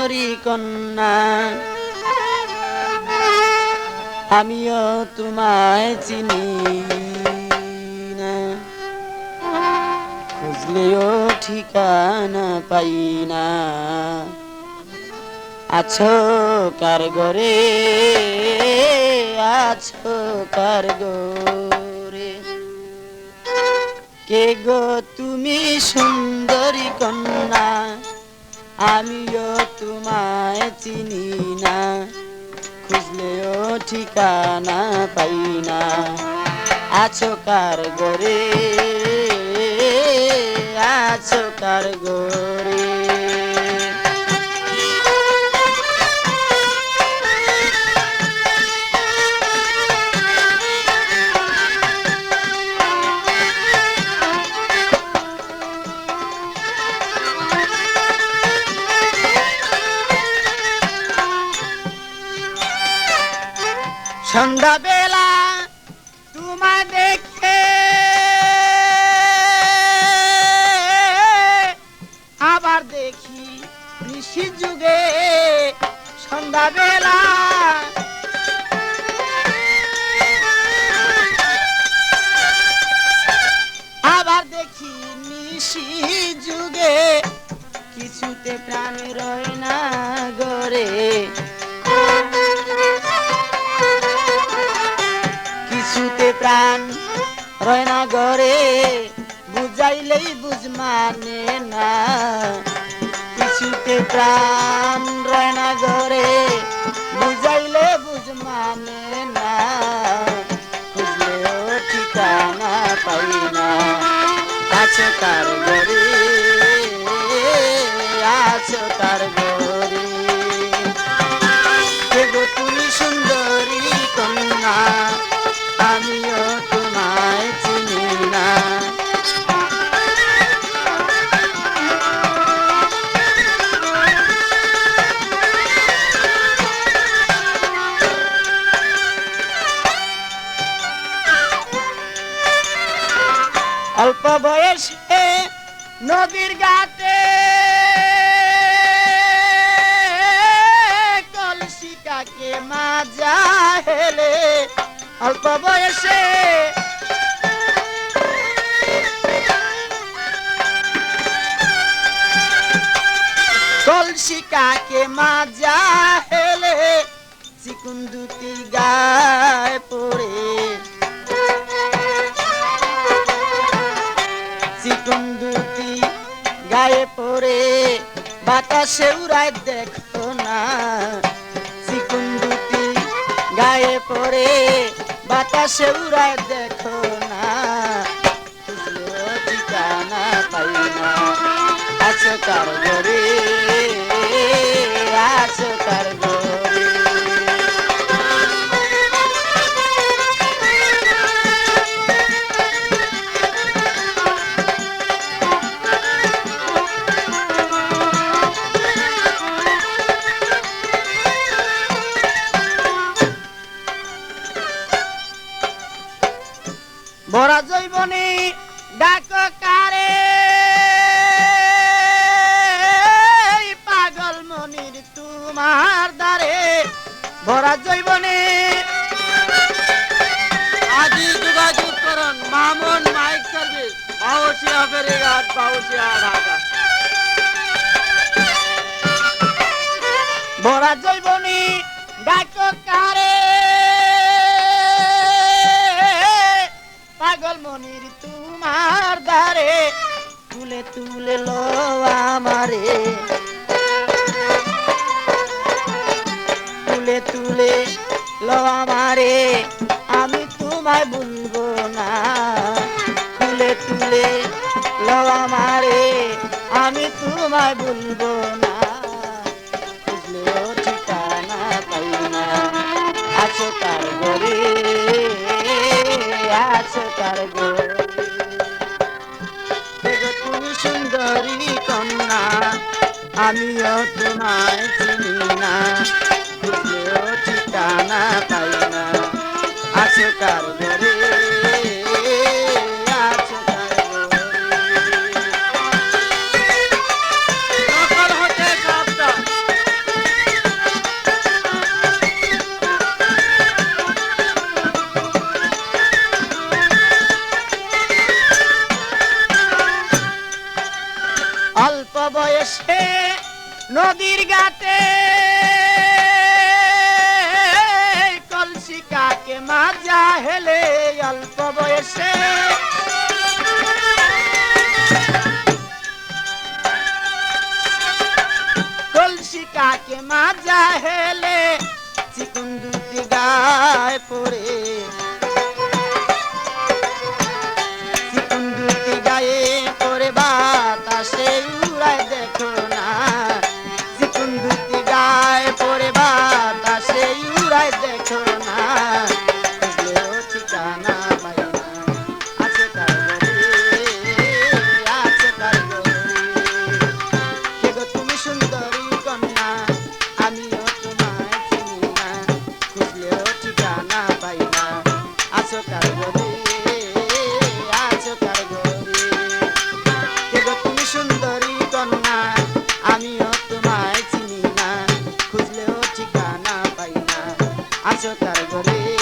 সুন্দরী কন্যা আমিও তোমায় চিনি না, খুঁজলেও ঠিকানা পাই না। আছো কার ঘরে, আছো কার ঘরে, কে গো তুমি সুন্দরী কন্যা আমিও তোমায় চিনি না, খুঁজলেও ঠিকানা পাই না। আছো কার ঘরে, আছো কার ঘরে। সন্ধ্যাবেলা তোমায় দেখে আবার দেখি ঋষি যুগে। সন্ধ্যাবেলা আবার দেখি নিশি যুগে, কিছুতে প্রাণ রয় না গরে, কিছুতে প্রাণ রয় না ঘরে, বুঝাইলেই বুঝ মানে না। কিছুতে প্রাণ রয় না ঘরে, বুঝাইলে বুঝ মানে না, খুঁজলেও ঠিকানা পাই না। আছো কার ঘরে, আছো কার ঘরে, কে গো তুমি সুন্দরী কন্যা আমিও তোমায় চিনি না। অল্প বয়সে নদীর ঘাটে কলসিকাকে মাজা হেলে, অল্প বয়সে কলসিকাকে মাজা হেলে, চিকুন দুটি গায়ে পড়ে, চিকুন দুটি গায়ে পড়ে বাতাসে উড়ায় দেখো না। চিকুন দুটি গায়ে পড়ে বাতাসে উড়ায় দেখো না, খুঁজলেও ঠিকানা পাই না। আছো কার ঘরে, আছো কার ঘরে, ভরা জৈবনে ডাক কারে, পাগল মনির তোমার দ্বারে। ভরা জৈবনে আদি যোগাযোগ করুন মামুন মাইক সার্ভিস, বাউসিয়া ফেরিঘাট, বাউসিয়া ঢাকা। ভরা জৈবনে ডাক কারে, পাগল মনির তোমার দ্বারে, তুলে তুলে লো আমারে, তুলে তুলে লো আমারে, আমি তোমায় ভুলবো না। তুলে তুলে লো আমারে, আমি তোমায় ভুলবো না, খুঁজলেও ঠিকানা পাই না। আছো কার ঘরে, আছো কার ঘরে, তুমি সুন্দরী কন্যা আমিও তোমায় চিনি না, খুঁজলেও ঠিকানা পাই না। আছো কার ঘরে, আছো কার ঘরে। নদীর ঘাটে কলসি কাকে মাজা হেলে অল্প বয়সে কলসি কাকে মাজা হেলে চিকুন দুটি গায়ে পড়ে চিকুন দুটি গায়ে পড়ে বাতাসে উড়ায় দেখো না চিকুন দুটি গায়ে পড়ে বাতাসে উড়ায় দেখো না খুঁজলেও ঠিকানা পাই না আছে কার ঘরে আছে কার ঘরে কে গো তুমি সুন্দরী কন্যা আমিও তোমায় চিনি না খুঁজলেও ঠিকানা পাই না আছো কার ঘরে আছো কার ঘরে কে গো তুমি সুন্দরী কন্যা আমিও তোমায় চিনি না খুঁজলেও ঠিকানা পাই না আছো কার ঘরে